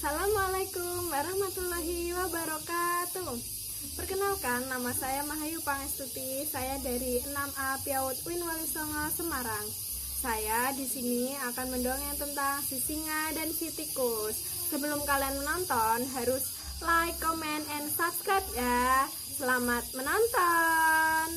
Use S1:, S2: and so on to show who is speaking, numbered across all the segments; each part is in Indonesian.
S1: Assalamualaikum warahmatullahi wabarakatuh. Perkenalkan, nama saya Mahayu Pangestuti. Saya dari 6A Piaut Win Walisongo, Semarang. Saya di sini akan mendongeng tentang si singa dan si tikus. Sebelum kalian menonton, harus like, comment, and subscribe ya. Selamat menonton.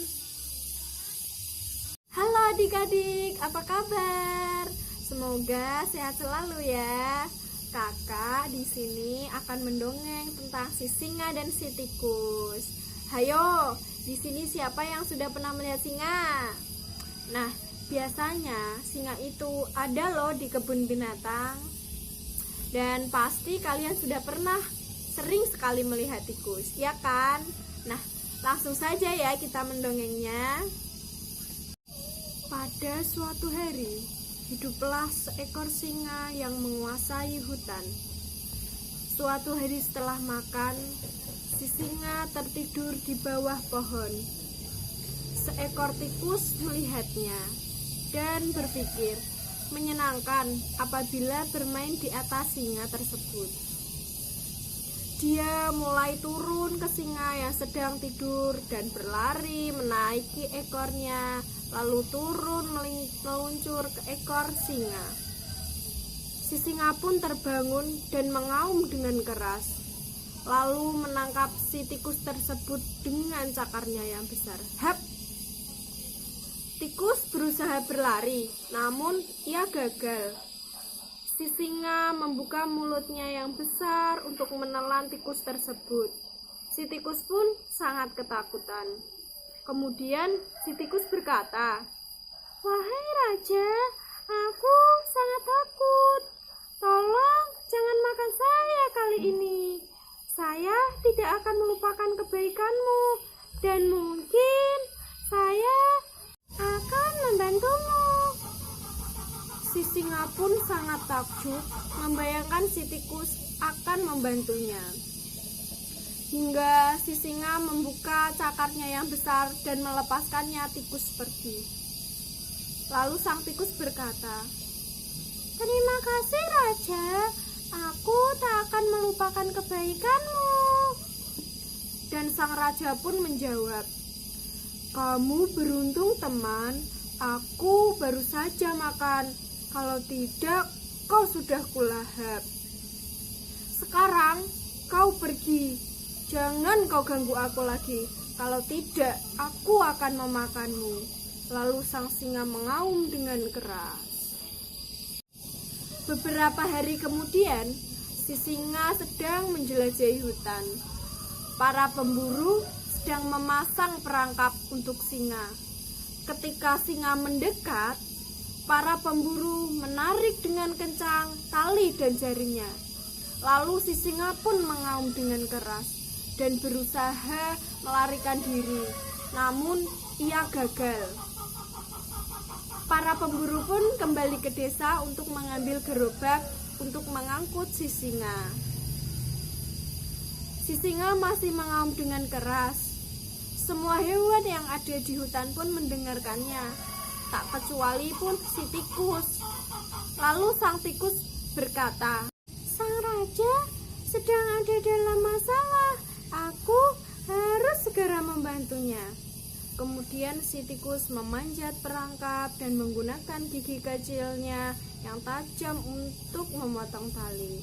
S1: Halo adik-adik, apa kabar? Semoga sehat selalu ya. Kakak di sini akan mendongeng tentang si singa dan si tikus. Hayo, di sini siapa yang sudah pernah melihat singa? Nah, biasanya singa itu ada loh di kebun binatang. Dan pasti kalian sudah pernah sering sekali melihat tikus, ya kan? Nah, langsung saja ya kita mendongengnya. Pada suatu hari, hiduplah seekor singa yang menguasai hutan. Suatu hari setelah makan, si singa tertidur di bawah pohon. Seekor tikus melihatnya dan berpikir, menyenangkan apabila bermain di atas singa tersebut. Dia mulai turun ke singa yang sedang tidur dan berlari menaiki ekornya, lalu turun meluncur ke ekor singa. Si singa pun terbangun dan mengaum dengan keras, lalu menangkap si tikus tersebut dengan cakarnya yang besar. Hap! Tikus berusaha berlari, namun ia gagal. Si singa membuka mulutnya yang besar untuk menelan tikus tersebut. Si tikus pun sangat ketakutan. Kemudian si tikus berkata, "Wahai raja, aku sangat takut. Tolong jangan makan saya kali ini. Saya tidak akan melupakan kebaikanmu dan mungkin saya akan membantumu." Si singa pun sangat takjub membayangkan si tikus akan membantunya. Hingga si singa membuka cakarnya yang besar dan melepaskannya tikus pergi. Lalu sang tikus berkata, "Terima kasih raja, aku tak akan melupakan kebaikanmu." Dan sang raja pun menjawab, "Kamu beruntung teman, aku baru saja makan. Kalau tidak, kau sudah kulahap. Sekarang kau pergi, jangan kau ganggu aku lagi. Kalau tidak, aku akan memakanmu." Lalu sang singa mengaum dengan keras. Beberapa hari kemudian, si singa sedang menjelajahi hutan. Para pemburu sedang memasang perangkap untuk singa. Ketika singa mendekat, para pemburu menarik dengan kencang tali dan jaringnya. Lalu si singa pun mengaum dengan keras dan berusaha melarikan diri. Namun ia gagal. Para pemburu pun kembali ke desa untuk mengambil gerobak untuk mengangkut si singa. Si singa masih mengaum dengan keras. Semua hewan yang ada di hutan pun mendengarkannya, tak kecuali pun si tikus. Lalu sang tikus berkata, "Sang raja sedang ada dalam masalah. Aku harus segera membantunya." Kemudian si tikus memanjat perangkap dan menggunakan gigi kecilnya yang tajam untuk memotong tali.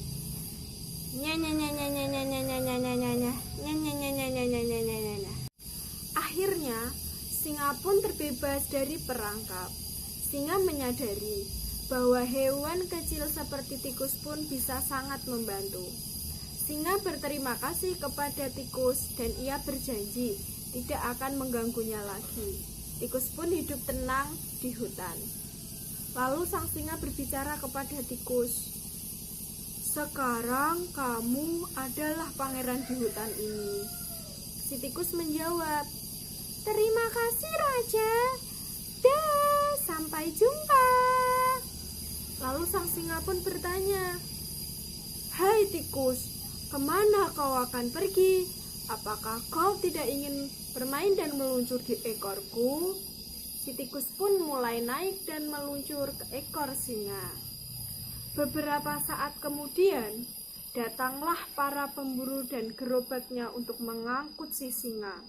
S1: Akhirnya singa pun terbebas dari perangkap. Singa menyadari bahwa hewan kecil seperti tikus pun bisa sangat membantu. Singa berterima kasih kepada tikus dan ia berjanji tidak akan mengganggunya lagi. Tikus pun hidup tenang di hutan. Lalu sang singa berbicara kepada tikus, "Sekarang kamu adalah pangeran di hutan ini." Si tikus menjawab, "Terima kasih raja. Sampai jumpa." Lalu sang singa pun bertanya, "Hai tikus, kemana kau akan pergi? Apakah kau tidak ingin bermain dan meluncur di ekorku?" Si tikus pun mulai naik dan meluncur ke ekor singa. Beberapa saat kemudian, Datanglah para pemburu dan gerobaknya untuk mengangkut si singa.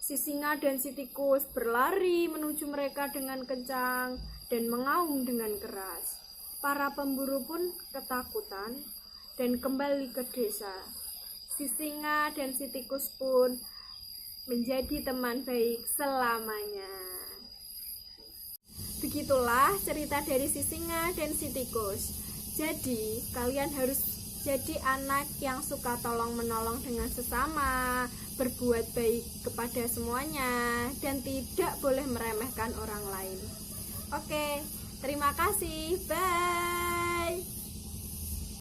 S1: Si singa dan si tikus berlari menuju mereka dengan kencang dan mengaum dengan keras. Para pemburu pun ketakutan dan kembali ke desa. Si singa dan si tikus pun menjadi teman baik selamanya. Begitulah cerita dari si singa dan si tikus. Jadi, kalian harus jadi anak yang suka tolong-menolong dengan sesama, berbuat baik kepada semuanya, dan tidak boleh meremehkan orang lain. Oke, terima kasih. Bye.